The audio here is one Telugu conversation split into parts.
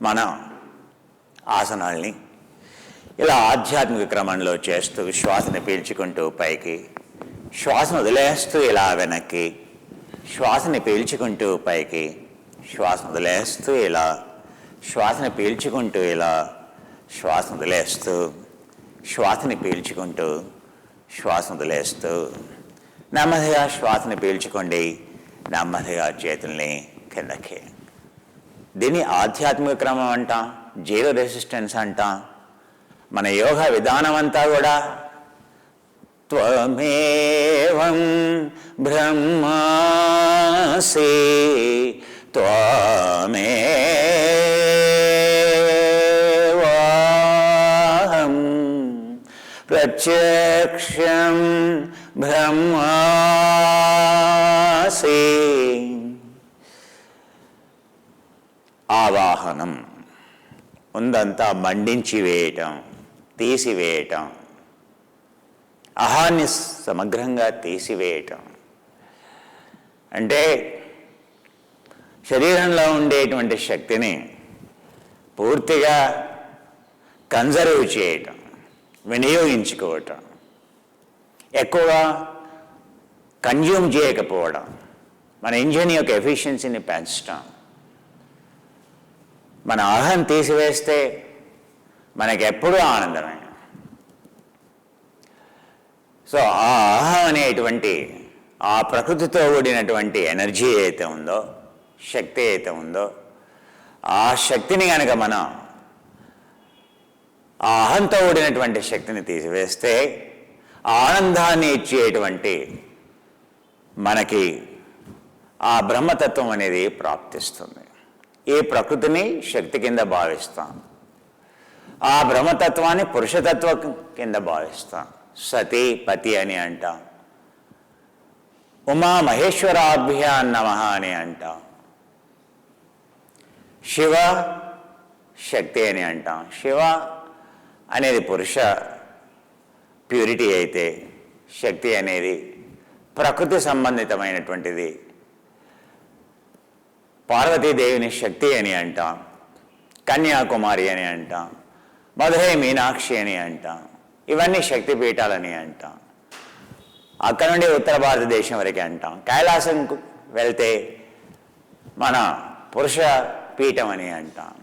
మన ఆసనాల్ని ఇలా ఆధ్యాత్మిక క్రమంలో చేస్తూ శ్వాసని పీల్చుకుంటూ పైకి, శ్వాసను వదిలేస్తూ ఇలా వెనక్కి, శ్వాసని పీల్చుకుంటూ పైకి, శ్వాసను వదిలేస్తూ ఇలా, శ్వాసని పీల్చుకుంటూ ఇలా, శ్వాసను వదిలేస్తూ, శ్వాసని పీల్చుకుంటూ, శ్వాసను వదిలేస్తూ, నెమ్మదిగా శ్వాసని పీల్చుకోండి, నెమ్మదిగా చేతుల్ని కిందకి. దీన్ని ఆధ్యాత్మిక క్రమం అంటాం, జీరో రెసిస్టెన్స్ అంటాం. మన యోగా విధానం అంతా కూడా త్వమేవం బ్రహ్మాసి త్వమేవాహం ప్రత్యక్షం బ్రహ్మాసి. ఆవాహనం ఉందంతా మండించి వేయటం, తీసివేయటం, అహాన్ని సమగ్రంగా తీసివేయటం. అంటే శరీరంలో ఉండేటువంటి శక్తిని పూర్తిగా కన్జర్వ్ చేయటం, వినియోగించుకోవటం, ఎక్కువగా కన్జ్యూమ్ చేయకపోవడం, మన ఇంజిన్ యొక్క ఎఫిషియన్సీని పెంచడం. మన అహం తీసివేస్తే మనకి ఎప్పుడూ ఆనందమే. సో ఆ అహం అనేటువంటి ఆ ప్రకృతితో కూడినటువంటి ఎనర్జీ అయితే ఉందో, శక్తి అయితే ఉందో, ఆ శక్తిని కనుక మనం ఆ అహంతో కూడినటువంటి శక్తిని తీసివేస్తే ఆనందాన్ని ఇచ్చేటువంటి మనకి ఆ బ్రహ్మతత్వం అనేది ప్రాప్తిస్తుంది. ఈ ప్రకృతిని శక్తి కింద భావిస్తాం, ఆ బ్రహ్మతత్వాన్ని పురుషతత్వం కింద భావిస్తాం. సతీ పతి అని అంటాం, ఉమా మహేశ్వరాభ్యాం నమః అని అంటాం, శివ శక్తి అని అంటాం. శివ అనేది పురుష ప్యూరిటీ అయితే, శక్తి అనేది ప్రకృతి సంబంధితమైనటువంటిది. పార్వతీదేవిని శక్తి అని అంటాం, కన్యాకుమారి అని అంటాం, మధురై మీనాక్షి అని అంటాం. ఇవన్నీ శక్తిపీఠాలని అంటాం. అక్కడ నుండి ఉత్తర భారతదేశం వరకు అంటాం. కైలాసంకు వెళ్తే మన పురుష పీఠం అని అంటాం.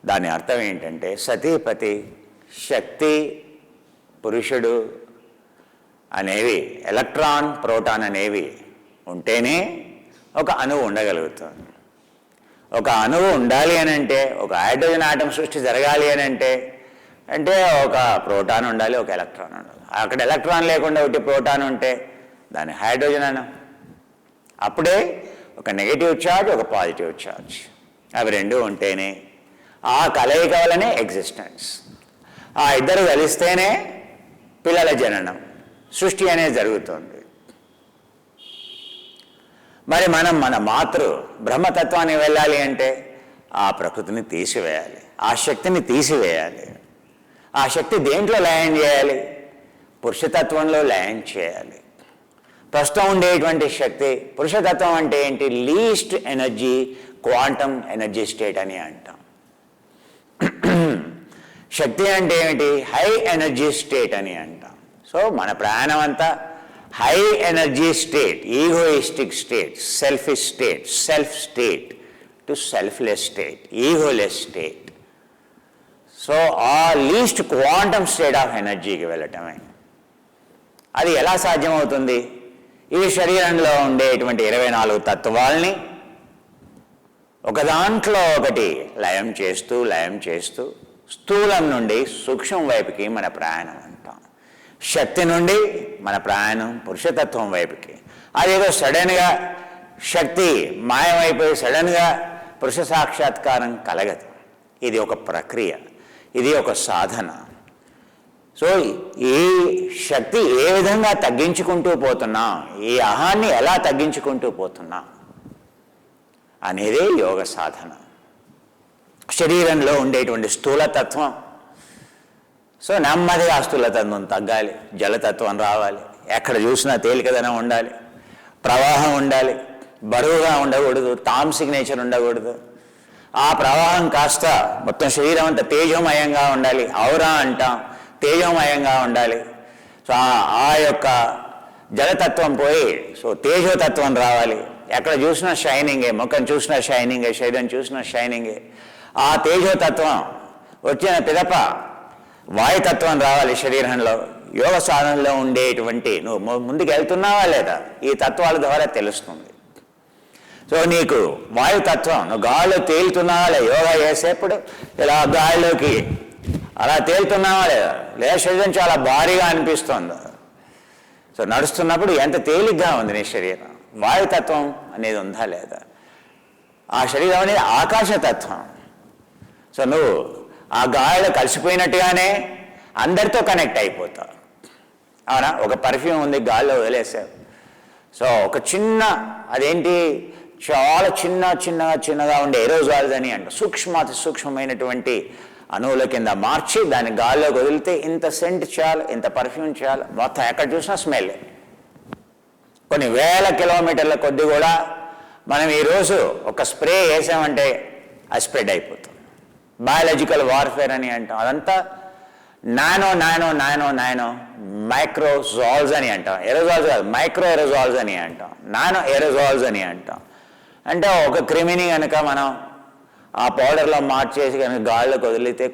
దాని అర్థం ఏంటంటే సతీపతి, శక్తి, పురుషుడు అనేవి, ఎలక్ట్రాన్ ప్రోటాన్ అనేవి ఉంటేనే ఒక అణువు ఉండగలుగుతుంది. ఒక అణువు ఉండాలి అని అంటే, ఒక హైడ్రోజన్ ఆటం సృష్టి జరగాలి అని అంటే ఒక ప్రోటాన్ ఉండాలి, ఒక ఎలక్ట్రాన్ ఉండాలి. అక్కడ ఎలక్ట్రాన్ లేకుండా ఒకటి ప్రోటాన్ ఉంటే దాని హైడ్రోజన్ అణం. అప్పుడే ఒక నెగిటివ్ ఛార్జ్, ఒక పాజిటివ్ ఛార్జ్, అవి రెండు ఉంటేనే ఆ కలయిక వల్లనే ఎగ్జిస్టెన్స్. ఆ ఇద్దరు కలిస్తేనే పిల్లల జననం, సృష్టి అనేది జరుగుతుంది. మరి మనం మన మాతృ బ్రహ్మతత్వాన్ని వెళ్ళాలి అంటే ఆ ప్రకృతిని తీసివేయాలి, ఆ శక్తిని తీసివేయాలి. ఆ శక్తి దేంట్లో లయం చేయాలి? పురుషతత్వంలో లయం చేయాలి. ప్రస్తుతం ఉండేటువంటి శక్తి, పురుషతత్వం అంటే ఏంటి? Least energy quantum energy state అని అంటాం. శక్తి అంటే ఏమిటి? హై ఎనర్జీ స్టేట్ అని అంటాం. సో మన ప్రయాణం అంతా high energy state, egoistic state, selfish state, self state to selfless state, egoless state. So ఆ లీస్ట్ క్వాంటమ్ స్టేట్ ఆఫ్ ఎనర్జీకి వెళ్ళటమే. అది ఎలా సాధ్యమవుతుంది? ఈ శరీరంలో ఉండేటువంటి 24 తత్వాల్ని ఒక దాంట్లో ఒకటి లయం చేస్తూ లయం చేస్తూ స్థూలం నుండి సూక్ష్మం వైపుకి మన ప్రయాణం అంటాం. శక్తి నుండి మన ప్రయాణం పురుషతత్వం వైపుకి. అదేదో సడన్గా శక్తి మాయమైపోయి సడన్గా పురుష సాక్షాత్కారం కలగదు. ఇది ఒక ప్రక్రియ, ఇది ఒక సాధన. సో ఈ శక్తి ఏ విధంగా తగ్గించుకుంటూ పోతున్నాం, ఈ అహాన్ని ఎలా తగ్గించుకుంటూ పోతున్నాం అనేదే యోగ సాధన. శరీరంలో ఉండేటువంటి స్థూలతత్వం, సో నెమ్మదిగా స్థూలతత్వం తగ్గాలి, జలతత్వం రావాలి, ఎక్కడ చూసినా తేలికదనం ఉండాలి, ప్రవాహం ఉండాలి, బరువుగా ఉండకూడదు, తామసిక్ నేచర్ ఉండకూడదు. ఆ ప్రవాహం కాస్త మొత్తం శరీరం అంతా తేజోమయంగా ఉండాలి. ఔరా అంటాం, తేజోమయంగా ఉండాలి. సో ఆ యొక్క జలతత్వం పోయి సో తేజోతత్వం రావాలి. ఎక్కడ చూసినా షైనింగే, ముఖం చూసినా షైనింగే, శరీరం చూసినా షైనింగే. ఆ తేజోతత్వం వచ్చిన పిదప వాయుతత్వం రావాలి శరీరంలో. యోగ సాధనలో ఉండేటువంటి నువ్వు ముందుకు వెళ్తున్నావా లేదా ఈ తత్వాల ద్వారా తెలుస్తుంది. సో నీకు వాయుతత్వం, నువ్వు గాలిలో తేలుతున్నావా లేదా యోగా చేసేప్పుడు ఇలా గాలిలోకి అలా తేలుతున్నావా లేదా శరీరం చాలా భారీగా అనిపిస్తుంది. సో నడుస్తున్నప్పుడు ఎంత తేలిగ్గా ఉంది నీ శరీరం, వాయుతత్వం అనేది ఉందా లేదా. ఆ శరీరం అనేది ఆకాశతత్వం. సో నువ్వు ఆ గాలిలో కలిసిపోయినట్టుగానే అందరితో కనెక్ట్ అయిపోతావు. అవునా, ఒక పర్ఫ్యూమ్ ఉంది గాలిలో వదిలేసావు. సో ఒక చిన్న అదేంటి చాలా చిన్నగా ఉండే ఎరోజాల్స్ అని అంట, సూక్ష్మాతి సూక్ష్మమైనటువంటి అణువుల కింద మార్చి దాన్ని గాల్లోకి వదిలితే ఇంత సెంట్ చాలు, ఇంత పర్ఫ్యూమ్ చాలు, మొత్తం ఎక్కడ చూసినా స్మెల్. కొన్ని వేల కిలోమీటర్ల కొద్ది కూడా మనం ఈరోజు ఒక స్ప్రే వేసామంటే అది స్ప్రెడ్ అయిపోతుంది. బయాలజికల్ వార్ఫేర్ అని అంటాం. అదంతా నానో మైక్రోజాల్స్ అని అంటాం. ఎరోజాల్స్ కాదు, మైక్రో ఎరోజాల్స్ అని అంటాం, నానో ఎరోజాల్స్ అని అంటాం. అంటే ఒక క్రిమిని కనుక మనం ఆ పౌడర్లో మార్చేసి కనుక గాల్లోకి వదిలితే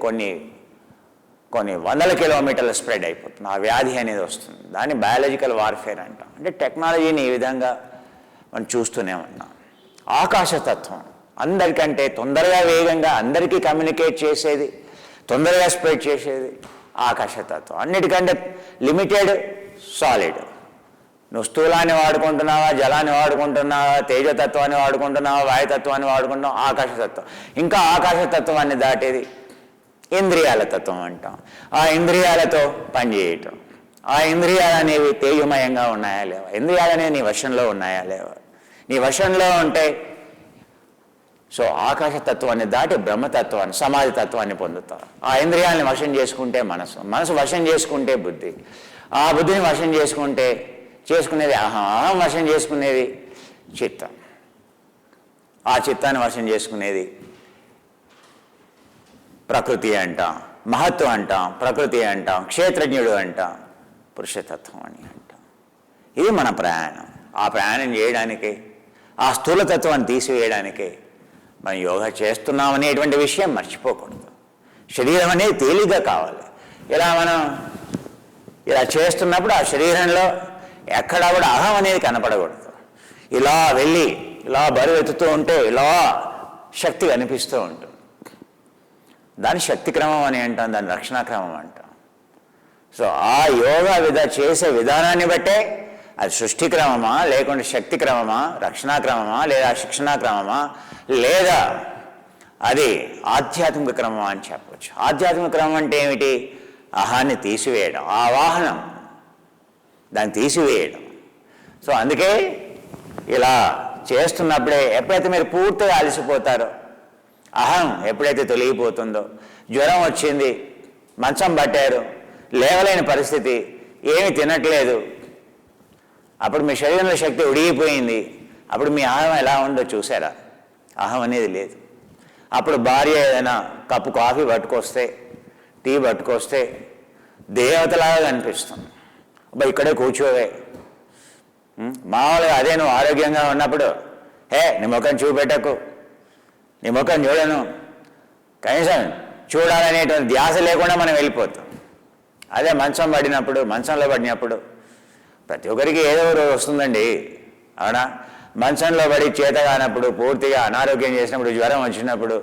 కొన్ని వందల కిలోమీటర్లు స్ప్రెడ్ అయిపోతుంది, ఆ వ్యాధి అనేది వస్తుంది. దాన్ని బయాలజికల్ వార్ఫేర్ అంటాం. అంటే టెక్నాలజీని ఈ విధంగా మనం చూస్తూనే ఉన్నాం. ఆకాశతత్వం అందరికంటే తొందరగా వేగంగా అందరికీ కమ్యూనికేట్ చేసేది, తొందరగా స్ప్రెడ్ చేసేది ఆకాశతత్వం. అన్నిటికంటే లిమిటెడ్ సాలిడ్. నువ్వు స్థూలాన్ని వాడుకుంటున్నావా, జలాన్ని వాడుకుంటున్నావా, తేజతత్వాన్ని వాడుకుంటున్నావా, వాయుతత్వాన్ని వాడుకుంటున్నావా, ఆకాశతత్వం. ఇంకా ఆకాశతత్వాన్ని దాటేది ఇంద్రియాల తత్వం అంటాం. ఆ ఇంద్రియాలతో పనిచేయటం. ఆ ఇంద్రియాలు అనేవి తేజమయంగా ఉన్నాయా లేవా, ఇంద్రియాలు అనేవి నీ వశంలో ఉన్నాయా లేవా. నీ వశంలో ఉంటే సో ఆకాశతత్వాన్ని దాటి బ్రహ్మతత్వాన్ని, సమాధి తత్వాన్ని పొందుతావు. ఆ ఇంద్రియాలని వశం చేసుకుంటే మనసు వశం చేసుకుంటే బుద్ధి, ఆ బుద్ధిని వశం చేసుకునేది అహం వశం చేసుకునేది చిత్తం, ఆ చిత్తాన్ని వశం చేసుకునేది ప్రకృతి అంటాం, మహత్వం అంటాం, ప్రకృతి అంటాం, క్షేత్రజ్ఞుడు అంటాం, పురుషతత్వం అని అంటాం. ఇది మన ప్రయాణం. ఆ ప్రయాణం చేయడానికి, ఆ స్థూలతత్వాన్ని తీసివేయడానికి మనం యోగా చేస్తున్నాం అనేటువంటి విషయం మర్చిపోకూడదు. శరీరం అనేది తేలిగ్గా కావాలి. మనం ఇలా చేస్తున్నప్పుడు ఆ శరీరంలో ఎక్కడా కూడా అహం అనేది కనపడకూడదు. ఇలా వెళ్ళి ఇలా బరువు ఎత్తుతూ ఉంటే ఇలా శక్తి కనిపిస్తూ ఉంటుంది. దాని శక్తి క్రమం అని అంటాం, దాని రక్షణ క్రమం అంటాం. సో ఆ యోగా చేసే విధానాన్ని బట్టే అది సృష్టి క్రమమా, లేకుంటే శక్తి క్రమమా, రక్షణా క్రమమా, లేదా శిక్షణా క్రమమా, లేదా అది ఆధ్యాత్మిక క్రమమా అని చెప్పవచ్చు. ఆధ్యాత్మిక క్రమం అంటే ఏమిటి? అహాన్ని తీసివేయడం, ఆ వాహనం దాన్ని తీసివేయడం. సో అందుకే ఇలా చేస్తున్నప్పుడే ఎప్పుడైతే మీరు పూర్తిగా అలసిపోతారో, అహం ఎప్పుడైతే తొలగిపోతుందో, జ్వరం వచ్చింది, మంచం పట్టారు, లేవలేని పరిస్థితి, ఏమీ తినట్లేదు, అప్పుడు మీ శరీరంలో శక్తి ఉడిగిపోయింది. అప్పుడు మీ అహం ఎలా ఉందో చూసారా? అహం అనేది లేదు. అప్పుడు భార్య ఏదైనా కప్పు కాఫీ పట్టుకొస్తే, టీ పట్టుకొస్తే దేవతలాగా కనిపిస్తుంది. అబ్బా ఇక్కడే కూర్చోవే. మామూలుగా అదే నువ్వు ఆరోగ్యంగా ఉన్నప్పుడు నీ ముఖం చూపెట్టకు, నీ ముఖం చూడను, కనీసం చూడాలనేటువంటి ధ్యాస లేకుండా మనం వెళ్ళిపోతాం. అదే మంచంలో పడినప్పుడు ప్రతి ఒక్కరికి ఏదో రోజు వస్తుందండి. అవునా? మంచంలో పడి చేత కానప్పుడు, పూర్తిగా అనారోగ్యం చేసినప్పుడు, జ్వరం వచ్చినప్పుడు,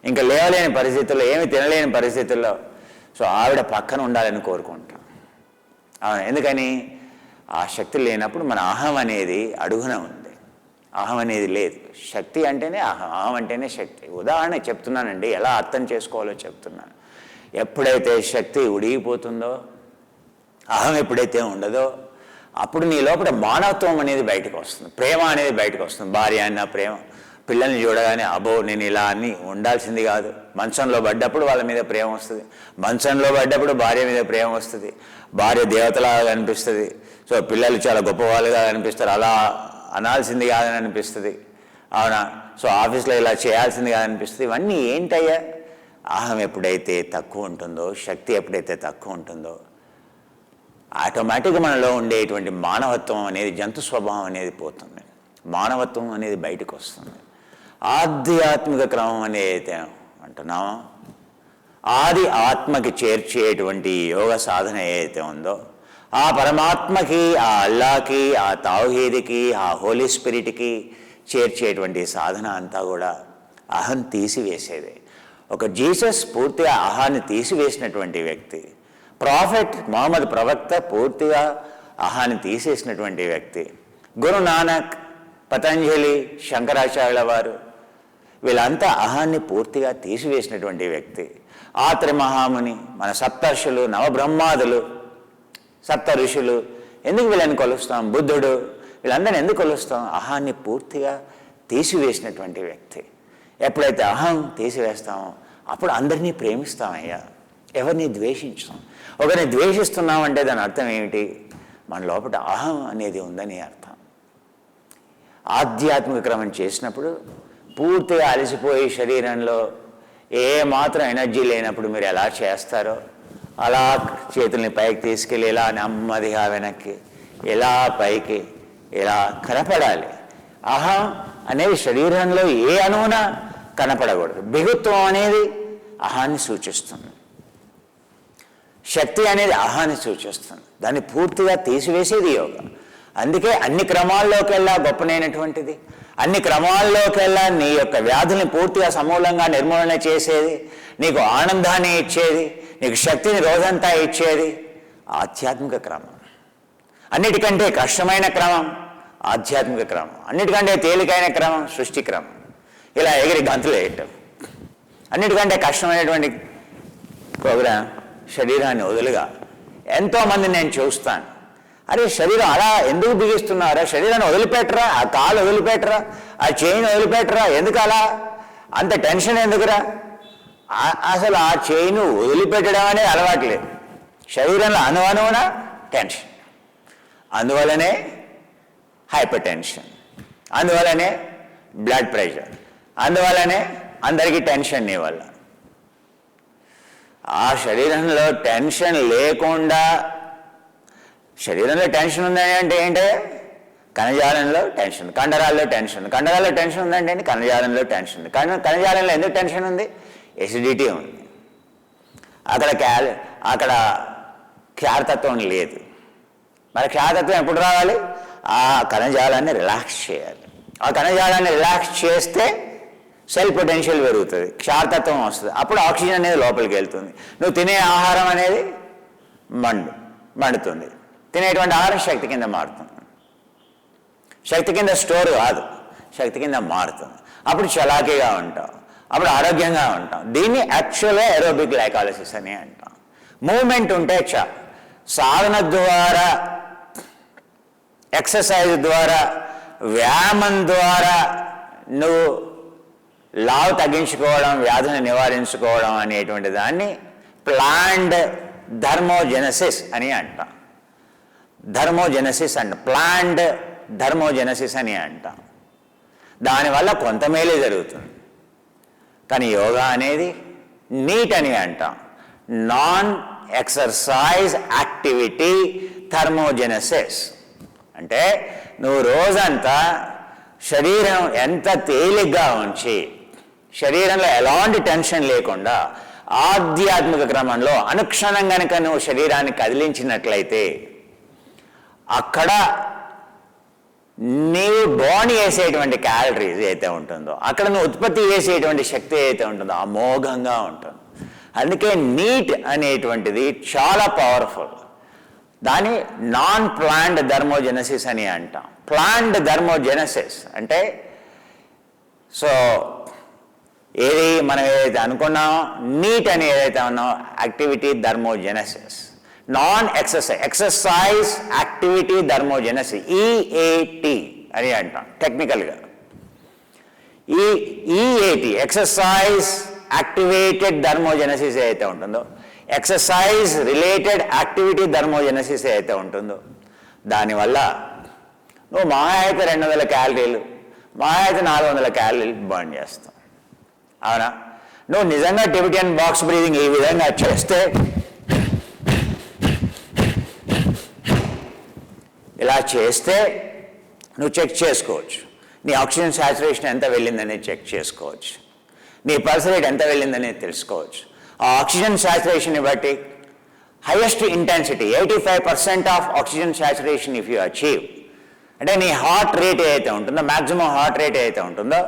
ఇంకా లేవలేని పరిస్థితుల్లో, ఏమి తినలేని పరిస్థితుల్లో సో ఆవిడ పక్కన ఉండాలని కోరుకుంటాం. అవును, ఎందుకని? ఆ శక్తి లేనప్పుడు మన అహం అనేది అడుగున ఉంది, అహం అనేది లేదు. శక్తి అంటేనే అహం అంటేనే శక్తి. ఉదాహరణ చెప్తున్నానండి, ఎలా అర్థం చేసుకోవాలో చెప్తున్నాను. ఎప్పుడైతే శక్తి ఉడిగిపోతుందో, అహం ఎప్పుడైతే ఉండదో, అప్పుడు నీ లోపల మానవత్వం అనేది బయటకు వస్తుంది, ప్రేమ అనేది బయటకు వస్తుంది. భార్య అన్న ప్రేమ, పిల్లల్ని చూడగానే అబ్బో నేను ఇలా అని ఉండాల్సింది కాదు. మంచంలో పడ్డప్పుడు వాళ్ళ మీద ప్రేమ వస్తుంది, మంచంలో పడ్డప్పుడు భార్య మీద ప్రేమ వస్తుంది, భార్య దేవతలాగా కనిపిస్తుంది, సో పిల్లలు చాలా గొప్పవాళ్ళుగా కనిపిస్తారు. అలా అనాల్సింది కాదని అనిపిస్తుంది, అవునా? సో ఆఫీస్లో ఇలా చేయాల్సింది కాదనిపిస్తుంది. ఇవన్నీ ఏంటయ్యా? అహం ఎప్పుడైతే తక్కువ ఉంటుందో, శక్తి ఎప్పుడైతే తక్కువ ఉంటుందో, ఆటోమేటిక్గా మనలో ఉండేటువంటి మానవత్వం అనేది, జంతు స్వభావం అనేది పోతుంది, మానవత్వం అనేది బయటకు వస్తుంది. ఆధ్యాత్మిక క్రమం అనేది అంటున్నామో, ఆది ఆత్మకి చేర్చేటువంటి యోగ సాధన ఏదైతే ఉందో, ఆ పరమాత్మకి, ఆ అల్లాకి, ఆ తౌహీద్కి, ఆ హోలీ స్పిరిట్కి చేర్చేటువంటి సాధన అంతా కూడా అహం తీసివేసేదే. ఒక జీసస్ పూర్తిగా అహాన్ని తీసివేసినటువంటి వ్యక్తి, ప్రాఫెట్ మొహమ్మద్ ప్రవక్త పూర్తిగా అహాన్ని తీసేసినటువంటి వ్యక్తి, గురు నానక్, పతంజలి, శంకరాచార్యుల వారు, వీళ్ళంతా అహాన్ని పూర్తిగా తీసివేసినటువంటి వ్యక్తి. ఆత్రి మహాముని, మన సప్తర్షులు, నవబ్రహ్మాదులు, సప్త ఋషులు, ఎందుకు వీళ్ళని కొలుస్తాం? బుద్ధుడు, వీళ్ళందరినీ ఎందుకు కొలుస్తాం? అహాన్ని పూర్తిగా తీసివేసినటువంటి వ్యక్తి. ఎప్పుడైతే అహం తీసివేస్తామో అప్పుడు అందరినీ ప్రేమిస్తామయ్యా, ఎవరిని ద్వేషించాం. ఒకరిని ద్వేషిస్తున్నామంటే దాని అర్థం ఏమిటి? మన లోపల అహం అనేది ఉందని అర్థం. ఆధ్యాత్మిక క్రమం చేసినప్పుడు పూర్తిగా అలసిపోయి శరీరంలో ఏ మాత్రం ఎనర్జీ లేనప్పుడు మీరు ఎలా చేస్తారో అలా చేతుల్ని పైకి తీసుకెళ్ళి ఇలా నెమ్మదిగా వెనక్కి, ఇలా పైకి, ఇలా కనపడాలి. అహం అనేది శరీరంలో ఏ అణువున కనపడకూడదు. బిగుత్వం అనేది అహాన్ని సూచిస్తుంది, శక్తి అనేది అహాన్ని సూచిస్తుంది. దాన్ని పూర్తిగా తీసివేసేది యోగా. అందుకే అన్ని క్రమాల్లోకెల్లా గొప్పనైనటువంటిది, అన్ని క్రమాల్లోకెల్లా నీ యొక్క వ్యాధుల్ని పూర్తిగా సమూలంగా నిర్మూలన చేసేది, నీకు ఆనందాన్ని ఇచ్చేది, నీకు శక్తిని రోజంతా ఇచ్చేది ఆధ్యాత్మిక క్రమం. అన్నిటికంటే కష్టమైన క్రమం ఆధ్యాత్మిక క్రమం, అన్నిటికంటే తేలికైన క్రమం సృష్టి క్రమం. ఇలా ఎగిరి గంతులు వేయటం. అన్నిటికంటే కష్టమైనటువంటి ప్రోగ్రాం శరీరాన్ని వదులుగా. ఎంతోమంది నేను చూస్తాను, అరే శరీరం అలా ఎందుకు బిగిస్తున్నారా? శరీరాన్ని వదిలిపెట్టరా, ఆ కాలు వదిలిపెట్టరా, ఆ చైన్ వదిలిపెట్టరా, ఎందుకు అలా అంత టెన్షన్ ఎందుకురా? అసలు ఆ చైన్ వదిలిపెట్టడం అనేది అలవాట్లేదు. శరీరంలో అనువనువున టెన్షన్, అందువల్లనే హైపర్ టెన్షన్, అందువల్లనే బ్లడ్ ప్రెషర్, అందువల్లనే అందరికీ టెన్షన్ నీ వల్ల. ఆ శరీరంలో టెన్షన్ లేకుండా, శరీరంలో టెన్షన్ ఉందని అంటే ఏంటి? కణజాలంలో టెన్షన్, కండరాల్లో టెన్షన్, కండరాల్లో టెన్షన్ ఉందంటే ఏంటి? కణజాలంలో టెన్షన్. కణజాలంలో ఎందుకు టెన్షన్ ఉంది? ఎసిడిటీ ఉంది. అక్కడ క్షారతత్వం లేదు. మరి క్షారతత్వం ఎప్పుడు రావాలి? ఆ కణజాలాన్ని రిలాక్స్ చేయాలి. ఆ కణజాలాన్ని రిలాక్స్ చేస్తే సెల్ పొటెన్షియల్ పెరుగుతుంది, క్షారతత్వం వస్తుంది. అప్పుడు ఆక్సిజన్ అనేది లోపలికి వెళ్తుంది. నువ్వు తినే ఆహారం అనేది మండుతుంది. తినేటువంటి ఆహారం శక్తి కింద మారుతుంది. శక్తి కింద స్టోర్ కాదు, శక్తి కింద మారుతుంది. అప్పుడు చలాకీగా ఉంటాం, అప్పుడు ఆరోగ్యంగా ఉంటాం. దీన్ని యాక్చువల్గా ఏరోబిక్ గ్లైకాలసిస్ అని అంటాం. మూమెంట్ ఉంటే సాధన ద్వారా, ఎక్సర్సైజ్ ద్వారా, వ్యాయామం ద్వారా నువ్వు లావు తగ్గించుకోవడం, వ్యాధిని నివారించుకోవడం అనేటువంటి దాన్ని ప్లాన్డ్ ధర్మోజెనసిస్ అని అంటాం. ధర్మోజెనసిస్ అంట, ప్లాన్డ్ ధర్మోజెనసిస్ అని అంటాం. దానివల్ల కొంత మేలే జరుగుతుంది. కానీ యోగా అనేది నీట్ అని అంటాం, నాన్ ఎక్సర్సైజ్ యాక్టివిటీ థర్మోజెనసిస్. అంటే నువ్వు రోజంతా శరీరం ఎంత తేలిగ్గా ఉంచి, శరీరంలో ఎలాంటి టెన్షన్ లేకుండా ఆధ్యాత్మిక క్రమంలో అనుక్షణం కనుక నువ్వు శరీరాన్ని కదిలించినట్లయితే అక్కడ నీవు బర్న్ చేసేటువంటి క్యాలరీస్ ఏదైతే ఉంటుందో, అక్కడ నువ్వు ఉత్పత్తి చేసేటువంటి శక్తి ఏదైతే ఉంటుందో అమోఘంగా ఉంటుంది. అందుకే నీట్ అనేటువంటిది చాలా పవర్ఫుల్. దాన్ని నాన్ ప్లాన్డ్ ధర్మోజెనసిస్ అని అంటాం. ప్లాన్డ్ ధర్మోజెనసిస్ అంటే, సో ఏది మనం ఏదైతే అనుకున్నామో నీట్ అని ఏదైతే ఉన్నామో యాక్టివిటీ ధర్మోజెనసిస్, నాన్ ఎక్సర్సైజ్ యాక్టివిటీ ధర్మోజెనసిస్, ఈఏటి అని అంటాం టెక్నికల్గా. ఈఏటి ఎక్సర్సైజ్ యాక్టివేటెడ్ ధర్మోజెనసిస్ ఏదైతే ఉంటుందో, ఎక్సర్సైజ్ రిలేటెడ్ యాక్టివిటీ ధర్మోజెనసిస్ ఏదైతే ఉంటుందో, దానివల్ల నువ్వు మహా అయితే 200 క్యాలరీలు, మహా అయితే 400 క్యాలరీలు బర్న్ చేస్తావు. అవునా? నువ్వు నిజంగా టిబెటియన్ బాక్స్ బ్రీదింగ్ ఈ విధంగా చేస్తే, ఇలా చేస్తే నువ్వు చెక్ చేసుకోవచ్చు. నీ ఆక్సిజన్ సాచురేషన్ ఎంత వెళ్ళిందనేది చెక్ చేసుకోవచ్చు. నీ పల్స్ రేట్ ఎంత వెళ్ళిందనేది తెలుసుకోవచ్చు. ఆ ఆక్సిజన్ సాచురేషన్ని బట్టి highest intensity 85% of oxygen saturation if you achieve, అంటే నీ హార్ట్ రేట్ ఏదైతే ఉంటుందో, మ్యాక్సిమం హార్ట్ రేట్ ఏదైతే ఉంటుందో,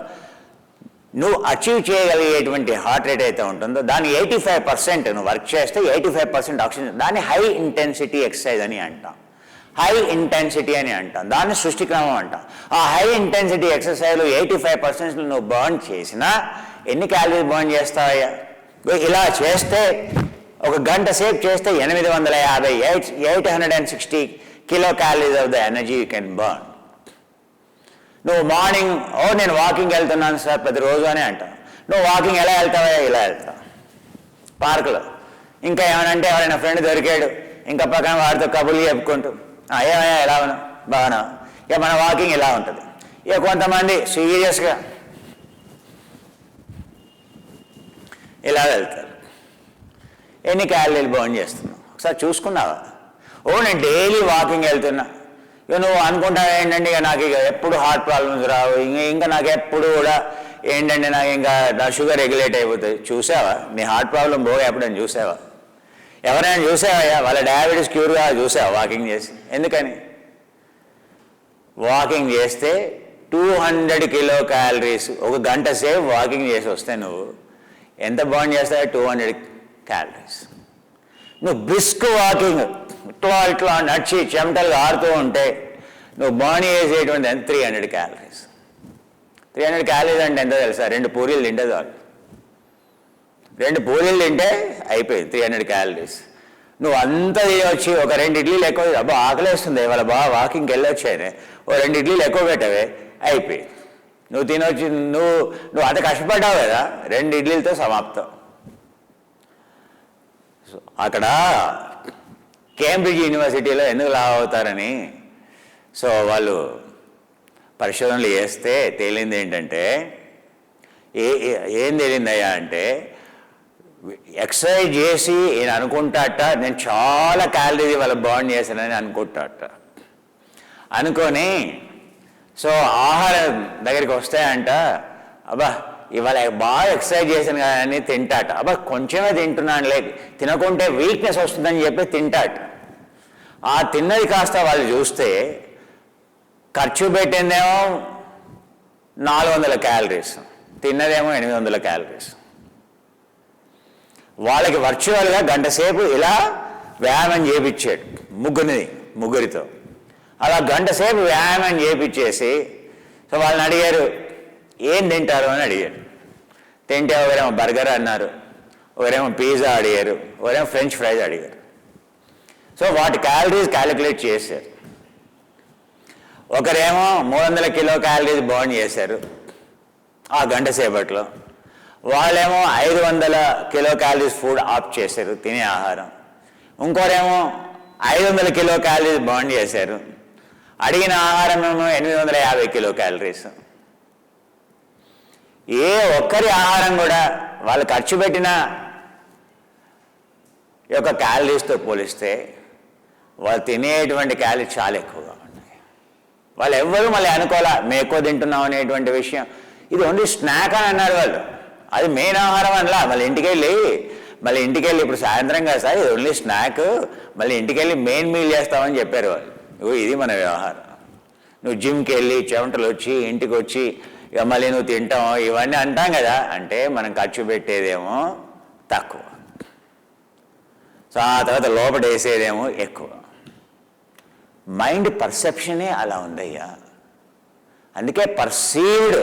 నువ్వు అచీవ్ చేయగలిగేటువంటి హార్ట్ రేట్ అయితే ఉంటుందో దాన్ని 85% నువ్వు వర్క్ చేస్తే 85% ఆక్సిజన్, దాన్ని హై ఇంటెన్సిటీ ఎక్సర్సైజ్ అని అంటాం. హై ఇంటెన్సిటీ అని అంటాం, దాన్ని సృష్టిక్రమం అంటాం. ఆ హై ఇంటెన్సిటీ ఎక్సర్సైజ్లో 85% నువ్వు బర్న్ చేసినా ఎన్ని క్యాలరీస్ బర్న్ చేస్తావయ్యా? ఇలా చేస్తే ఒక గంట సేపు చేస్తే 860 kilo calories of the energy you can burn. నువ్వు మార్నింగ్ నేను వాకింగ్ వెళ్తున్నాను సార్ ప్రతిరోజు అని అంటావు. నువ్వు వాకింగ్ ఎలా వెళ్తావా? ఇలా వెళ్తావు పార్కులో. ఇంకా ఏమనంటే ఎవరైనా ఫ్రెండ్ దొరికాడు, ఇంకా పక్కన వాడితో కబుర్లు చెప్పుకుంటూ ఏమయ్యా ఎలా ఉన్నా బాగున్నా. ఇక మన వాకింగ్ ఇలా ఉంటుంది. ఇక కొంతమంది సీరియస్గా ఇలా వెళ్తారు. ఎన్ని క్యాలరీలు బర్న్ చేస్తున్నావు ఒకసారి చూసుకున్నావా? నేను డైలీ వాకింగ్ వెళ్తున్నా. ఇక నువ్వు అనుకుంటావు ఏంటంటే ఇక నాకు ఇక ఎప్పుడు హార్ట్ ప్రాబ్లమ్స్ రావు, ఇంకా నాకు ఎప్పుడు కూడా ఏంటంటే నాకు ఇంకా నా షుగర్ రెగ్యులేట్ అయిపోతుంది. చూసావా నీ హార్ట్ ప్రాబ్లం పోగా ఎప్పుడైనా చూసావా? ఎవరైనా చూసావయ్యా వాళ్ళ డయాబెటీస్ క్యూర్గా చూసావా వాకింగ్ చేసి? ఎందుకని? వాకింగ్ చేస్తే 200 కిలో క్యాలరీస్ ఒక గంట సేపు వాకింగ్ చేసి వస్తే నువ్వు ఎంత బర్న్ చేస్తావు? 200 క్యాలరీస్. నువ్వు బ్రిస్క్ వాకింగ్ ఇట్లా నడిచి చెమటలు ఆడుతూ ఉంటే నువ్వు బర్న్ చేసేటువంటి ఎంత? 300 క్యాలరీస్. 300 క్యాలరీస్ అంటే ఎంత తెలుసా? 2 పూరీలు తింటే చాలు. 2 పూరీలు తింటే అయిపోయింది 300 క్యాలరీస్. నువ్వు అంతా తినొచ్చి ఒక 2 ఇడ్లీలు ఎక్కువ, అబ్బా ఆకలేస్తుంది ఇవాళ బాగా వాకింగ్కి వెళ్ళొచ్చానే, ఓ 2 ఇడ్లీలు ఎక్కువ పెట్టవే అయిపోయింది. నువ్వు తినొచ్చి నువ్వు అంత కష్టపడ్డావు కదా, 2 ఇడ్లీలతో సమాప్తం. అక్కడ కేంబ్రిడ్జ్ యూనివర్సిటీలో ఎందుకు లావ్ అవుతారని వాళ్ళు పరిశోధనలు చేస్తే తేలింది ఏంటంటే, ఏం తేలిందయ్యా అంటే, ఎక్సర్సైజ్ చేసి నేను అనుకుంటాట నేను చాలా క్యాలరీస్ ఇవాళ బర్న్ చేశానని అనుకుంటాట. అనుకొని ఆహారం దగ్గరికి వస్తాయంట, అబ్బా ఇవాళ బాగా ఎక్సర్సైజ్ చేశాను కదా అని తింటాట. అబ్బా కొంచెమే తింటున్నాను లేదు, తినకుంటే వీక్నెస్ వస్తుందని చెప్పి తింటాట. ఆ తిన్నది కాస్త వాళ్ళు చూస్తే ఖర్చు పెట్టిందేమో 400 క్యాలరీస్, తిన్నదేమో 800 క్యాలరీస్. వాళ్ళకి వర్చువల్గా గంట సేపు ఇలా వ్యాయామం చేయించాడు ముగ్గురితో. అలా గంట సేపు వ్యాయామం చేయించేసి వాళ్ళని అడిగారు ఏం తింటారు అని అడిగారు. తింటే ఒకరేమో బర్గర్ అన్నారు, ఒకరేమో పిజ్జా అడిగారు, ఒకరేమో ఫ్రెంచ్ ఫ్రైస్ అడిగారు. వాటి క్యాలరీస్ క్యాలిక్యులేట్ చేశారు. ఒకరేమో 300 కిలో క్యాలరీస్ బర్న్ చేశారు ఆ గంట సేపట్లో, వాళ్ళేమో 500 కిలో క్యాలరీస్ ఫుడ్ ఆఫ్ చేశారు తినే ఆహారం. ఇంకోరేమో 500 కిలో క్యాలరీస్ బర్న్ చేశారు, అడిగిన ఆహారం ఏమో 850 కిలో క్యాలరీస్. ఏ ఒక్కరి ఆహారం కూడా వాళ్ళు ఖర్చు పెట్టిన యొక్క క్యాలరీస్తో పోలిస్తే వాళ్ళు తినేటువంటి క్యాలరీస్ చాలా ఎక్కువగా ఉన్నాయి. వాళ్ళు ఎవ్వరూ మళ్ళీ అనుకోలే మేము ఎక్కువ తింటున్నాం అనేటువంటి విషయం. ఇది ఓన్లీ స్నాక్ అని అన్నారు వాళ్ళు, అది మెయిన్ ఆహారం అనలా. మళ్ళీ ఇంటికి వెళ్ళి ఇప్పుడు సాయంత్రం కదా సార్ ఇది ఓన్లీ స్నాక్, మళ్ళీ ఇంటికి వెళ్ళి మెయిన్ మీల్ చేస్తామని చెప్పారు వాళ్ళు. ఇది మన వ్యవహారం. నువ్వు జిమ్కి వెళ్ళి చెమటలు వచ్చి ఇంటికి వచ్చి ఇక మళ్ళీ నువ్వు తింటావు ఇవన్నీ అంటాం కదా, అంటే మనం ఖర్చు పెట్టేదేమో తక్కువ, ఆ తర్వాత లోపల వేసేదేమో ఎక్కువ. మైండ్ పర్సెప్షనే అలా ఉందయ్యా. అందుకే పర్సీవ్డ్.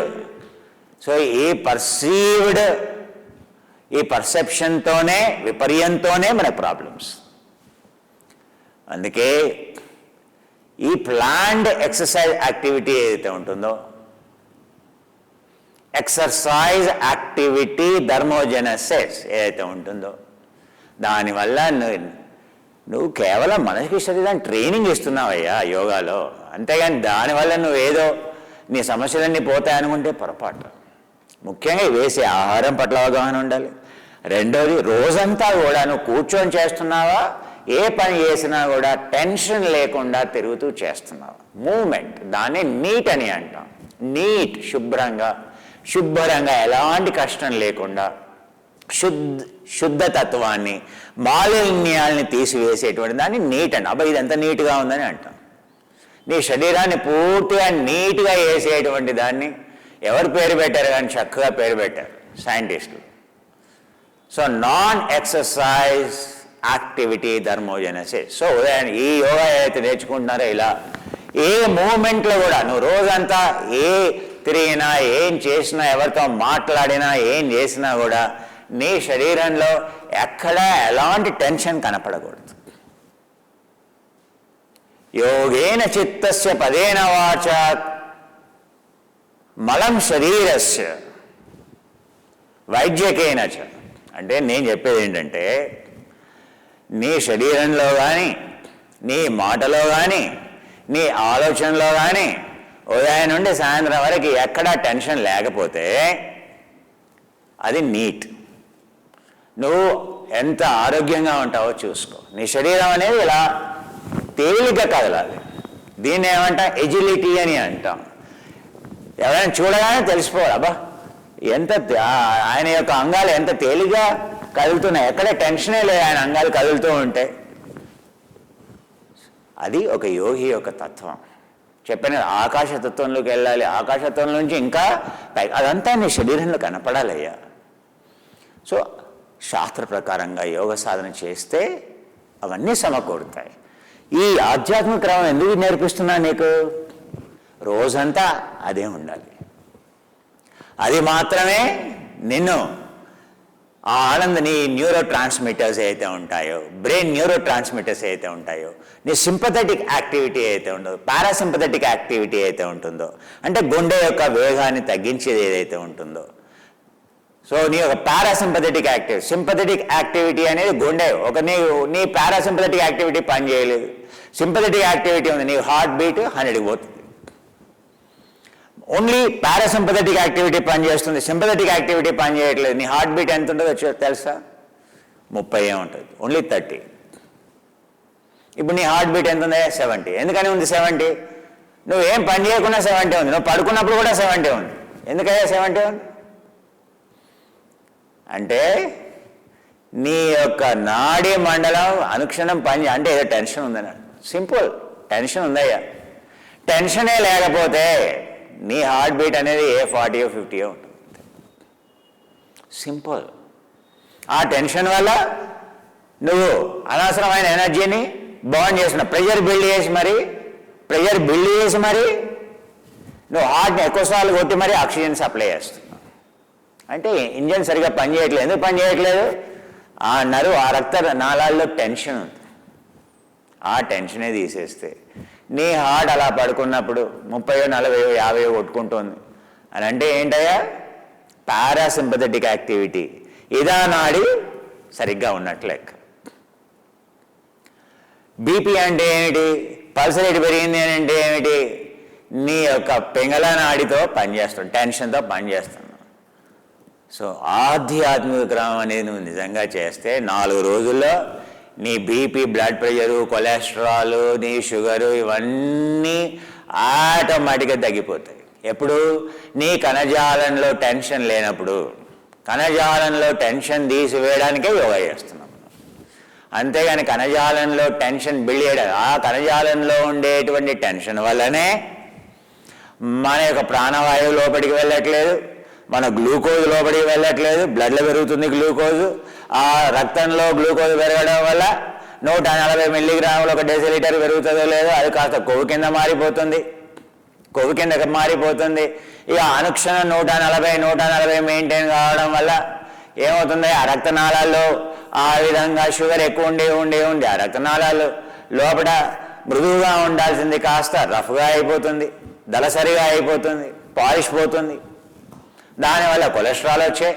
ఈ పర్సెప్షన్తోనే విపర్యంతోనే మన ప్రాబ్లమ్స్. అందుకే ఈ ప్లాన్డ్ ఎక్సర్సైజ్ యాక్టివిటీ ఏదైతే ఉంటుందో, ఎక్సర్సైజ్ యాక్టివిటీ థర్మోజెనసిస్ ఏదైతే ఉంటుందో, దానివల్ల నువ్వు కేవలం మనసుకి శరీరాన్ని ట్రైనింగ్ ఇస్తున్నావయ్యా యోగాలో. అంతేగాని దానివల్ల నువ్వేదో నీ సమస్యలన్నీ పోతాయనుకుంటే పొరపాటు. ముఖ్యంగా వేసే ఆహారం పట్ల అవగాహన ఉండాలి. రెండోది, రోజంతా కూడా నువ్వు కూర్చొని చేస్తున్నావా, ఏ పని చేసినా కూడా టెన్షన్ లేకుండా తిరుగుతూ చేస్తున్నావా, మూమెంట్, దాన్ని నీట్ అని అంటాం. నీట్, శుభ్రంగా ఎలాంటి కష్టం లేకుండా శుద్ధతత్వాన్ని, మాలిన్యాల్ని తీసివేసేటువంటి దాన్ని నీట్ అంట. అబ్బా ఇదంతా నీట్గా ఉందని అంటాం. నీ శరీరాన్ని పూర్తిగా నీట్గా వేసేటువంటి దాన్ని ఎవరు పేరు పెట్టారు కానీ చక్కగా పేరు పెట్టారు సైంటిస్టులు. So non exercise activity thermogenesis. So ఉదయం ఈ యోగా ఏదైతే నేర్చుకుంటున్నారో ఇలా ఏ మూమెంట్లో కూడా నువ్వు రోజంతా ఏ తిరిగినా, ఏం చేసినా, ఎవరితో మాట్లాడినా, ఏం చేసినా కూడా నీ శరీరంలో ఎక్కడా ఎలాంటి టెన్షన్ కనపడకూడదు. యోగేన చిత్తస్య పదేన వాచ మలం శరీరస్య వైద్యకేన చ. అంటే నేను చెప్పేది ఏంటంటే, నీ శరీరంలో కానీ, నీ మాటలో కానీ, నీ ఆలోచనలో కానీ ఉదయం నుండి సాయంత్రం వరకు ఎక్కడా టెన్షన్ లేకపోతే అది నీట్. నువ్వు ఎంత ఆరోగ్యంగా ఉంటావో చూసుకో. నీ శరీరం అనేది ఇలా తేలిగ్గా కదలాలి. దీన్ని ఏమంటాం, ఎజిలిటీ అని అంటాం. ఎవరైనా చూడగానే తెలిసిపోవాలి, అబ్బా ఎంత ఆయన యొక్క అంగాలు ఎంత తేలిగ్గా కదులుతున్నాయి, ఎక్కడ టెన్షనే లేదు ఆయన అంగాలు కదులుతూ ఉంటే. అది ఒక యోగి యొక్క తత్వం. చెప్పిన ఆకాశతత్వంలోకి వెళ్ళాలి, ఆకాశతత్వం నుంచి ఇంకా అదంతా నీ శరీరంలో కనపడాలయ్యా. సో శాస్త్ర ప్రకారంగా యోగ సాధన చేస్తే అవన్నీ సమకూరుతాయి. ఈ ఆధ్యాత్మిక క్రమం ఎందుకు నేర్పిస్తున్నా నీకు? రోజంతా అదే ఉండాలి. అది మాత్రమే నిన్ను ఆ నీ న్యూరో ట్రాన్స్మిటర్స్ అయితే ఉంటాయో, బ్రెయిన్ న్యూరో ట్రాన్స్మిటర్స్ అయితే ఉంటాయో, నీ సింపథెటిక్ యాక్టివిటీ అయితే ఉండదో, పారాసింపథెటిక్ యాక్టివిటీ అయితే ఉంటుందో, అంటే గుండె యొక్క వేగాన్ని తగ్గించేది ఏదైతే ఉంటుందో, సో నీ ఒక పారాసింపథెటిక్ యాక్టివిటీ, సింపథెటిక్ యాక్టివిటీ అనేది గుండె నీ పారాసింపథెటిక్ యాక్టివిటీ పని చేయలేదు, సింపథెటిక్ యాక్టివిటీ ఉంది, నీ హార్ట్ బీట్ 100కి పోతుంది. ఓన్లీ పారాసింపథెటిక్ యాక్టివిటీ పనిచేస్తుంది, సింపథెటిక్ యాక్టివిటీ పని చేయట్లేదు. నీ హార్ట్ బీట్ ఎంత ఉంటుందో తెలుసా? 30 ఉంటుంది, ఓన్లీ 30. ఇప్పుడు నీ హార్ట్ బీట్ ఎంత ఉంది? 70. ఎందుకని ఉంది 70? నువ్వు ఏం పని చేయకుండా 70 ఉంది, నువ్వు పడుకున్నప్పుడు కూడా 70 ఉంది. ఎందుకయ్యా 70 ఉంది? అంటే నీ యొక్క నాడీ మండలం అనుక్షణం అంటే ఏదో టెన్షన్ ఉందని. సింపుల్, టెన్షన్ ఉందయ్యా. టెన్షనే లేకపోతే నీ హార్ట్ బీట్ అనేది 40 50 ఉంటుంది. సింపుల్. ఆ టెన్షన్ వల్ల నువ్వు అనవసరమైన ఎనర్జీని బర్న్ చేస్తున్నావు, ప్రెషర్ బిల్డ్ చేసి మరి నువ్వు హార్ట్ని ఎక్కువసార్లు కొట్టి మరి ఆక్సిజన్ సప్లై చేస్తున్నావు. అంటే ఇంజన్ సరిగ్గా పనిచేయట్లేదు. ఎందుకు పని చేయట్లేదు? ఆ రక్త నాళాల్లో టెన్షన్ ఉంది. ఆ టెన్షనే తీసేస్తే నీ హార్ట్ అలా పడుకున్నప్పుడు 30 40 50 కొట్టుకుంటుంది అని అంటే ఏంటయ్యా? పారాసింపథెటిక్ యాక్టివిటీ, ఇదా నాడి సరిగ్గా ఉన్నట్లు లెక్క. బీపీ అంటే ఏమిటి? పల్స్ రేట్ పెరిగింది అని అంటే ఏమిటి? నీ యొక్క పింగళ నాడితో పనిచేస్తాం, టెన్షన్తో పనిచేస్తున్నావు. సో ఆధ్యాత్మిక క్రమం అనేది నువ్వు నిజంగా చేస్తే 4 రోజుల్లో నీ బీపీ, బ్లడ్ ప్రెషరు, కొలెస్ట్రాల్, నీ షుగరు ఇవన్నీ ఆటోమేటిక్గా తగ్గిపోతాయి. ఎప్పుడు? నీ కణజాలంలో టెన్షన్ లేనప్పుడు. కణజాలంలో టెన్షన్ తీసివేయడానికే యోగా చేస్తున్నాం. అంతేగాని కణజాలంలో టెన్షన్ బిల్డ్ చేయడం, ఆ కణజాలంలో ఉండేటువంటి టెన్షన్ వల్లనే మన యొక్క ప్రాణవాయువు లోపలికి వెళ్ళట్లేదు, మన గ్లూకోజ్ లోపలికి వెళ్ళట్లేదు, బ్లడ్లో పెరుగుతుంది గ్లూకోజు. ఆ రక్తంలో గ్లూకోజ్ పెరగడం వల్ల 140 మిల్లీగ్రాములు 1 డెసిలీటర్ పెరుగుతుందో లేదో అది కాస్త కొవ్వు కింద మారిపోతుంది. ఇక అనుక్షణం 140 మెయింటైన్ కావడం వల్ల ఏమవుతుంది? ఆ రక్తనాళాల్లో ఆ విధంగా షుగర్ ఎక్కువ ఉండి ఆ రక్తనాళాలు లోపల మృదువుగా ఉండాల్సింది కాస్త రఫ్గా అయిపోతుంది, దళసరిగా అయిపోతుంది, పాలిష్ పోతుంది. దానివల్ల కొలెస్ట్రాల్ వచ్చాయి,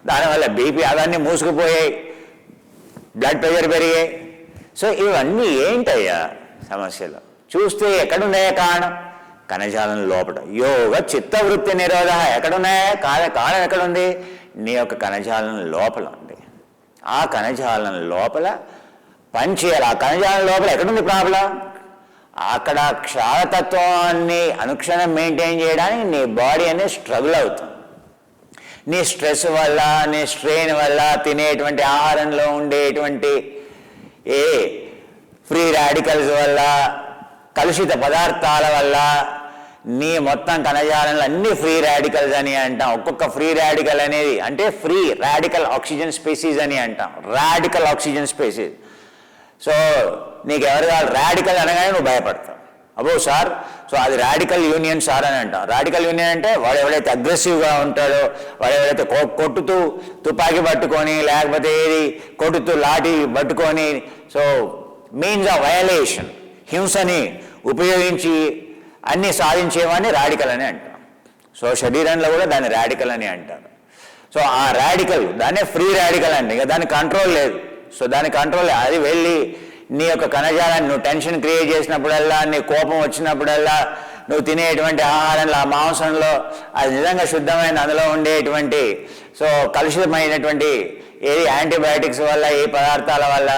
దానివల్ల బీపీ అవన్నీ మూసుకుపోయాయి, బ్లడ్ ప్రెషర్ పెరిగాయి. సో ఇవన్నీ ఏంటయ్యా సమస్యలు? చూస్తే ఎక్కడున్నాయా కారణం? కణజాలం లోపల. యోగ చిత్తవృత్తి నిరోధ ఎక్కడున్నాయా? కారణం ఎక్కడుంది? నీ యొక్క కణజాలం లోపల ఉంది. ఆ కణజాలం లోపల పనిచేయాలి. ఆ కణజాలం లోపల ఎక్కడుంది ప్రాబ్లం? అక్కడ క్షారతత్వాన్ని అనుక్షణం మెయింటైన్ చేయడానికి నీ బాడీ అనేది స్ట్రగుల్ అవుతుంది. నీ స్ట్రెస్ వల్ల, నీ స్ట్రెయిన్ వల్ల, తినేటువంటి ఆహారంలో ఉండేటువంటి ఫ్రీ రాడికల్స్ వల్ల, కలుషిత పదార్థాల వల్ల నీ మొత్తం కణజాలంలో అన్ని ఫ్రీ రాడికల్స్ అని అంటాం. ఒక్కొక్క ఫ్రీ రాడికల్ అనేది అంటే ఫ్రీ రాడికల్ ఆక్సిజన్ స్పీసీస్ అని అంటాం. Radical oxygen species. సో నీకు ఎవరు కావాలి? రాడికల్ అనగానే నువ్వు భయపడతావు. అబ్బో సార్, సో అది రాడికల్ యూనియన్ సార్ అని అంటాం. రాడికల్ యూనియన్ అంటే వాడు ఎవడైతే అగ్రెసివ్గా ఉంటాడో, వాడు ఎవరైతే కొట్టుతూ తుపాకీ పట్టుకొని, లేకపోతే ఏది కొట్టుతూ లాఠీ పట్టుకొని, సో మీన్స్ ఆఫ్ వయలేషన్, హింసని ఉపయోగించి అన్నీ సాధించేవాడిని రాడికల్ అని అంటాం. సో శరీరంలో కూడా దాన్ని రాడికల్ అని అంటారు. సో ఆ రాడికల్ దాన్నే ఫ్రీ రాడికల్ అండి. ఇక దానికి కంట్రోల్ లేదు. సో దాని కంట్రోల్ అది వెళ్ళి నీ యొక్క కణజాలాన్ని నువ్వు టెన్షన్ క్రియేట్ చేసినప్పుడల్లా, నీ కోపం వచ్చినప్పుడల్లా, నువ్వు తినేటువంటి ఆహారంలో, ఆ మాంసంలో అది నిజంగా శుద్ధమైన అందులో ఉండేటువంటి సో కలుషితమైనటువంటి ఏది యాంటీబయాటిక్స్ వల్ల, ఏ పదార్థాల వల్ల,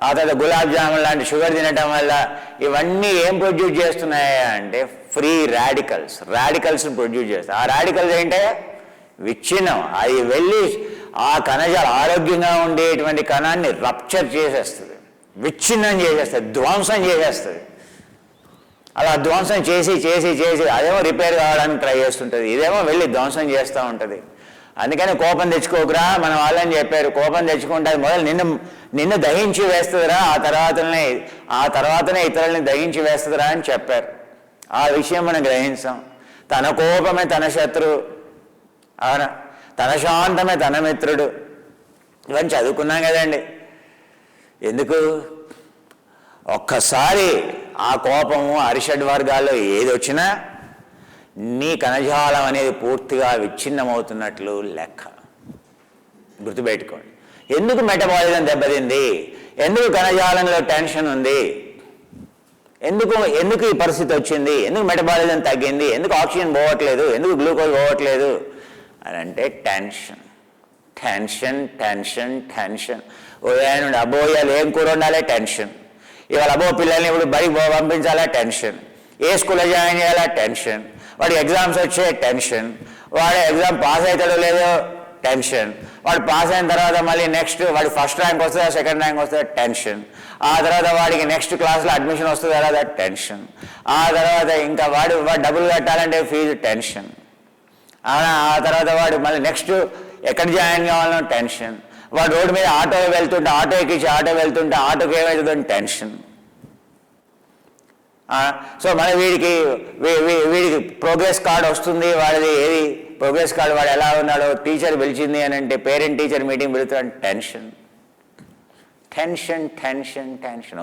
ఆ తర్వాత గులాబ్ జామున్ లాంటి షుగర్ తినటం వల్ల ఇవన్నీ ఏం ప్రొడ్యూస్ చేస్తున్నాయా అంటే ఫ్రీ రాడికల్స్ ప్రొడ్యూస్ చేస్తాయి. ఆ రాడికల్స్ ఏంటంటే విచ్ఛిన్నం. అది వెళ్ళి ఆ కణజాలం ఆరోగ్యంగా ఉండేటువంటి కణాన్ని రప్చర్ చేసేస్తుంది, విచ్ఛిన్నం చేసేస్తుంది, ధ్వంసం చేసేస్తుంది. అలా ధ్వంసం చేసి చేసి చేసి అదేమో రిపేర్ కావడానికి ట్రై చేస్తుంటుంది, ఇదేమో వెళ్ళి ధ్వంసం చేస్తూ ఉంటుంది. అందుకని కోపం తెచ్చుకోకురా మన వాళ్ళని చెప్పారు. కోపం తెచ్చుకుంటే అది మొదలు నిన్ను దహించి వేస్తుందిరా, ఆ తర్వాతనే ఇతరులని దహించి వేస్తుందిరా అని చెప్పారు. ఆ విషయం మనం గ్రహించాం. తన కోపమే తన శత్రువు, అవునా, తన శాంతమే తన మిత్రుడు. ఇవన్నీ చదువుకున్నాం కదండి. ఎందుకు? ఒక్కసారి ఆ కోపము అరిషడ్ వర్గాల్లో ఏది వచ్చినా నీ కణజాలం అనేది పూర్తిగా విచ్ఛిన్నమవుతున్నట్లు లెక్క. గుర్తుపెట్టుకోండి. ఎందుకు మెటబాలిజం దెబ్బతింది? ఎందుకు కణజాలంలో టెన్షన్ ఉంది? ఎందుకు ఈ పరిస్థితి వచ్చింది? ఎందుకు మెటబాలిజం తగ్గింది? ఎందుకు ఆక్సిజన్ పోవట్లేదు? ఎందుకు గ్లూకోజ్ పోవట్లేదు అని అంటే టెన్షన్. ఉదయం నుండి అబ్బో ఇవాళ ఏం కూర ఉండాలి? టెన్షన్. ఇవాళ అబ్బో పిల్లల్ని ఇప్పుడు బడికి పంపించాలా? టెన్షన్. ఏ స్కూల్లో జాయిన్ చేయాలా? టెన్షన్. వాడి ఎగ్జామ్స్ వచ్చే టెన్షన్. వాడు ఎగ్జామ్ పాస్ అవుతాడో లేదో టెన్షన్. వాడు పాస్ అయిన తర్వాత మళ్ళీ నెక్స్ట్ వాడి ఫస్ట్ ర్యాంక్ వస్తుందా, సెకండ్ ర్యాంక్ వస్తుందా? టెన్షన్. ఆ తర్వాత వాడికి నెక్స్ట్ క్లాస్లో అడ్మిషన్ వస్తుందా లేదా? టెన్షన్. ఆ తర్వాత ఇంకా వాడు డబ్బులు కట్టాలంటే ఫీజు టెన్షన్. ఆ తర్వాత వాడు మళ్ళీ నెక్స్ట్ ఎక్కడ జాయిన్ కావాలనో టెన్షన్. వాడు రోడ్డు మీద ఆటో వెళ్తుంటే ఆటో ఎక్కించి ఆటో వెళ్తుంటే ఆటోకి ఏమవుతుందని టెన్షన్. సో మళ్ళీ వీడికి ప్రోగ్రెస్ కార్డ్ వస్తుంది. వాడిది ఏది ప్రోగ్రెస్ కార్డు, వాడు ఎలా ఉన్నాడో టీచర్ పిలిచింది అని అంటే పేరెంట్ టీచర్ మీటింగ్ పెడుతున్నాడు. టెన్షన్.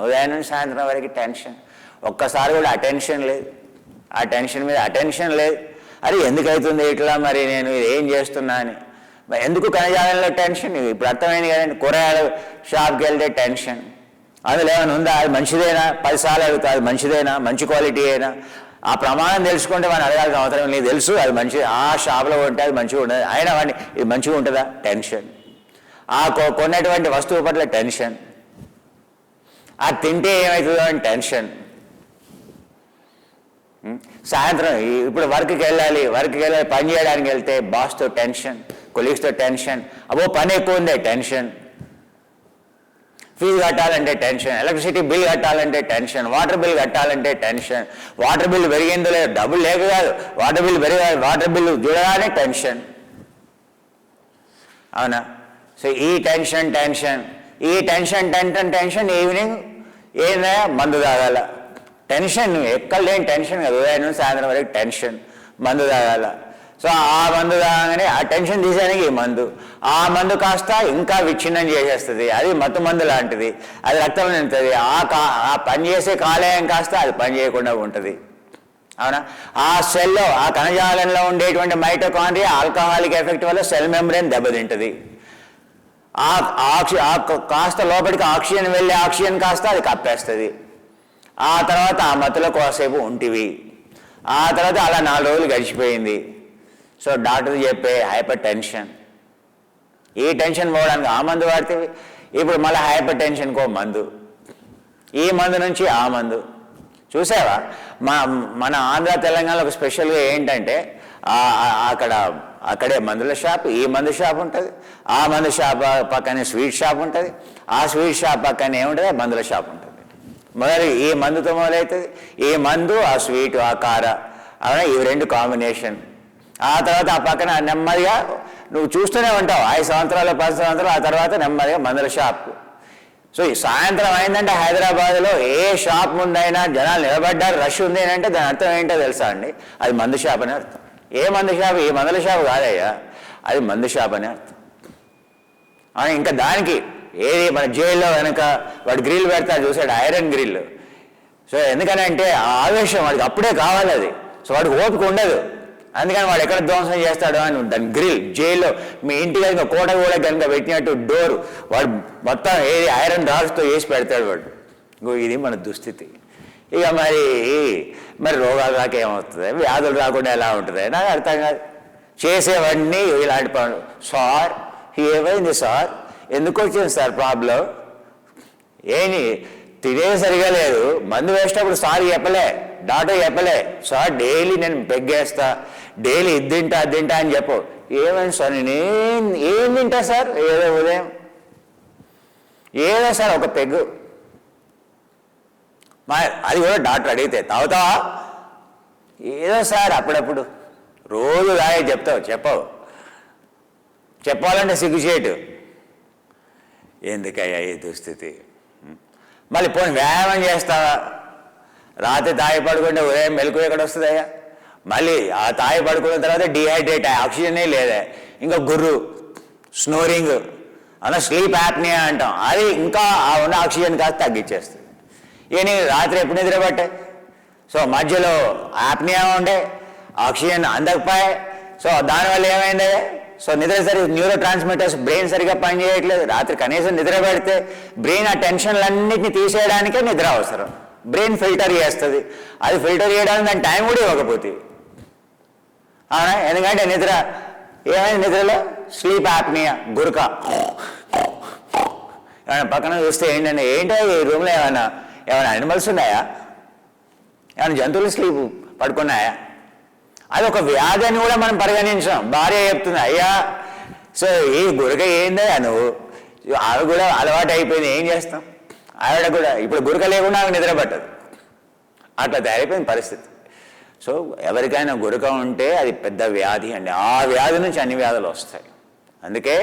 ఉదయం నుంచి సాయంత్రం వరకు టెన్షన్. ఒక్కసారి కూడా అటెన్షన్ లేదు. ఆ టెన్షన్ మీద అటెన్షన్ లేదు. అది ఎందుకు అవుతుంది ఇట్లా, మరి నేను ఇది ఏం చేస్తున్నా అని. మరి ఎందుకు కణజాలంలో టెన్షన్? ఇప్పుడు అర్థమైంది కదండి. కూరగాయల షాప్కి వెళ్తే టెన్షన్. అందులో ఏమైనా ఉందా? అది మంచిదేనా? 10 సార్లు అడుగుతా, అది మంచిదేనా? మంచి క్వాలిటీ అయినా? ఆ ప్రమాణం తెలుసుకుంటే వాడిని అడగాల్సిన అవసరం నీకు తెలుసు అది మంచి, ఆ షాప్లో ఉంటే అది మంచిగా ఉండదు, అయినా వాడిని ఇది మంచిగా ఉంటుందా? టెన్షన్. ఆ కొన్నటువంటి వస్తువు పట్ల టెన్షన్. అది తింటే ఏమవుతుందో అని టెన్షన్. సాయంత్రం ఇప్పుడు వర్క్కి వెళ్ళాలి, పని చేయడానికి వెళ్తే బాస్తో టెన్షన్, కొలీగ్స్తో టెన్షన్. అబ్బో పని ఎక్కువ ఉందే టెన్షన్. ఫీజు కట్టాలంటే టెన్షన్, ఎలక్ట్రిసిటీ బిల్ కట్టాలంటే టెన్షన్, వాటర్ బిల్ కట్టాలంటే టెన్షన్. వాటర్ బిల్ పెరిగిందో లేదు, డబ్బులు లేక కాదు, వాటర్ బిల్ చూడగానే టెన్షన్. అవునా? సో ఈ టెన్షన్ ఈవినింగ్ ఏందా? మందు తాగాల. టెన్షన్ ఎక్కడ లేని టెన్షన్ కదా. ఉదయం నుంచి సాయంత్రం వరకు టెన్షన్, మందు తాగాల. సో ఆ మందు తాగగానే ఆ టెన్షన్ తీసేయడానికి ఈ మందు, ఆ మందు కాస్త ఇంకా విచ్ఛిన్నం చేసేస్తుంది. అది మత్తు మందు లాంటిది, అది రక్తం నింపుతుంది. ఆ పనిచేసే కాలేయం కాస్త అది పని చేయకుండా ఉంటుంది. అవునా? ఆ సెల్లో, ఆ కణజాలంలో ఉండేటువంటి మైటోకాండ్రియా ఆల్కహాలిక్ ఎఫెక్ట్ వల్ల సెల్ మెంబ్రేన్ దెబ్బతింటుంది. కాస్త లోపలికి ఆక్సిజన్ వెళ్ళే ఆక్సిజన్ కాస్త అది కప్పేస్తుంది. ఆ తర్వాత ఆ మత్తులో కోసేపు ఉంటివి. ఆ తర్వాత అలా 4 రోజులు గడిచిపోయింది. సో డాక్టర్ చెప్పే హైపర్ టెన్షన్, ఈ టెన్షన్ పోవడానికి ఆ మందు వాడితే ఇప్పుడు మళ్ళీ హైపర్ టెన్షన్కో మందు, ఈ మందు నుంచి ఆ మందు. చూసావా మన ఆంధ్ర తెలంగాణలో ఒక స్పెషల్గా ఏంటంటే అక్కడే మందుల షాప్, ఈ మందు షాప్ ఉంటుంది, ఆ మందు షాప్ పక్కనే స్వీట్ షాప్ ఉంటుంది, ఆ స్వీట్ షాప్ పక్కనే ఏముంటుంది, మందుల షాప్ ఉంటుంది. మొదలు ఈ మందుతో మొదలవుతుంది, ఈ మందు ఆ స్వీటు ఆ కార అవునా, ఇవి 2 కాంబినేషన్. ఆ తర్వాత ఆ పక్కన నెమ్మదిగా నువ్వు చూస్తూనే ఉంటావు 5 సంవత్సరాలు 10 సంవత్సరాలు, ఆ తర్వాత నెమ్మదిగా మందుల షాప్. సో ఈ సాయంత్రం అయిందంటే హైదరాబాద్లో ఏ షాప్ ముందైనా జనాలు నిలబడ్డారు, రష్ ఉంది అని అంటే దాని అర్థం ఏంటో తెలుసా అండి, అది మందు షాప్ అని అర్థం. ఏ మందు షాప్, ఈ మందుల షాప్ కాదయ్యా, అది మందు షాప్ అని అర్థం. ఇంకా దానికి ఏది మన జైల్లో కనుక వాడు గ్రిల్ పెడతాడు చూసాడు, ఐరన్ గ్రిల్. సో ఎందుకనంటే ఆ ఆవేశం వాడికి అప్పుడే కావాలి అది. సో వాడికి ఓపిక ఉండదు, అందుకని వాడు ఎక్కడ ధ్వంసం చేస్తాడో అని దాని గ్రిల్. జైల్లో మీ ఇంటికి కనుక కోట కూడా కనుక పెట్టినట్టు డోర్ వాడు మొత్తం ఏది ఐరన్ రాడ్స్తో వేసి పెడతాడు వాడు. ఇది మన దుస్థితి. ఇక మరి రోగాలు రాక ఏమవుతుంది, వ్యాధులు రాకుండా ఎలా ఉంటుంది నాకు అర్థం కాదు. చేసేవన్నీ ఇలాంటి పనులు. సార్ ఏమైంది సార్, ఎందుకు వచ్చింది సార్ ప్రాబ్లం, ఏమి తినే సరిగా లేదు, మందు వేసేటప్పుడు సార్ చెప్పలే, డాక్టర్ చెప్పలే, సార్ డైలీ నేను పెగ్గేస్తా, డైలీ ఇది తింటా అది తింటా అని చెప్పు. ఏమైంది సార్, నేను ఏం తింటా సార్, ఏదో ఉదయం ఏదో సార్ ఒక పెగ్గు, అది కూడా డాక్టర్ అడిగితే తాగుతావా, ఏదో సార్ అప్పుడప్పుడు, రోజు రాయే చెప్తావు, చెప్పాలంటే సిగ్గుచేటు. ఎందుకయ్యా ఈ దుస్థితి. మళ్ళీ పోనీ వ్యాయామం చేస్తావా, రాత్రి తాగి పడుకుంటే ఉదయం మెలకు ఎక్కడ వస్తుందయ్యా, మళ్ళీ ఆ తాగి పడుకున్న తర్వాత డిహైడ్రేట్ ఆక్సిజనే లేదా, ఇంకా గుర్రు స్నోరింగ్ అలా స్లీప్ యాప్నియా అంటాం, అది ఇంకా ఆ ఉన్న ఆక్సిజన్ కాస్త తగ్గించేస్తుంది. ఇక రాత్రి ఎప్పుడు నిద్రపట్టే, సో మధ్యలో యాప్నియా ఉండే ఆక్సిజన్ అందకపోయే, సో దానివల్ల ఏమైంది, సో నిద్ర సరిగ్గా న్యూరో ట్రాన్స్మిటర్స్ బ్రెయిన్ సరిగ్గా పనిచేయట్లేదు. రాత్రి కనీసం నిద్ర పెడితే బ్రెయిన్ ఆ టెన్షన్లన్నింటినీ తీసేయడానికే నిద్ర అవసరం. బ్రెయిన్ ఫిల్టర్ చేస్తుంది, అది ఫిల్టర్ చేయడానికి దాని టైం కూడా ఇవ్వకపోతే అవునా. ఎందుకంటే నిద్ర ఏమైంది, నిద్రలో స్లీప్ యాప్నియా, గురక. ఏమైనా పక్కన చూస్తే ఏంటంటే ఏంటో ఈ రూమ్లో ఏమైనా యానిమల్స్ ఉన్నాయా, ఏమైనా జంతువులు స్లీప్ పడుకున్నాయా, అది ఒక వ్యాధి అని కూడా మనం పరిగణించాం. భార్య చెప్తుంది, అయ్యా సో ఈ గురక ఏందయ్యా నువ్వు, ఆవిడ కూడా అలవాటు అయిపోయింది, ఏం చేస్తాం, ఆవిడ కూడా ఇప్పుడు గురక లేకుండా ఆవిడ నిద్ర పట్టదు, అట్లా తయారైపోయింది పరిస్థితి. సో ఎవరికైనా గురక ఉంటే అది పెద్ద వ్యాధి అండి, ఆ వ్యాధి నుంచి అన్ని వ్యాధులు వస్తాయి. అందుకే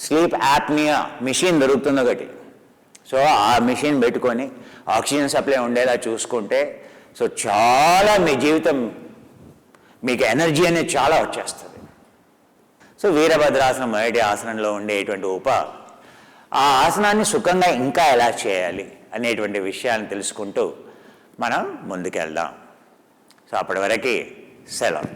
స్లీప్ యాప్నియా మిషన్ దొరుకుతుంది ఒకటి. సో ఆ మిషన్ పెట్టుకొని ఆక్సిజన్ సప్లై ఉండేలా చూసుకుంటే సో చాలా మీ జీవితం, మీకు ఎనర్జీ అనేది చాలా వచ్చేస్తుంది. సో వీరభద్రాసనం మొదటి ఆసనంలో ఉండేటువంటి ఆ ఆసనాన్ని సుఖంగా ఇంకా ఎలా చేయాలి అనేటువంటి విషయాన్ని తెలుసుకుంటూ మనం ముందుకెళ్దాం. సో అప్పటి వరకు సెలవు.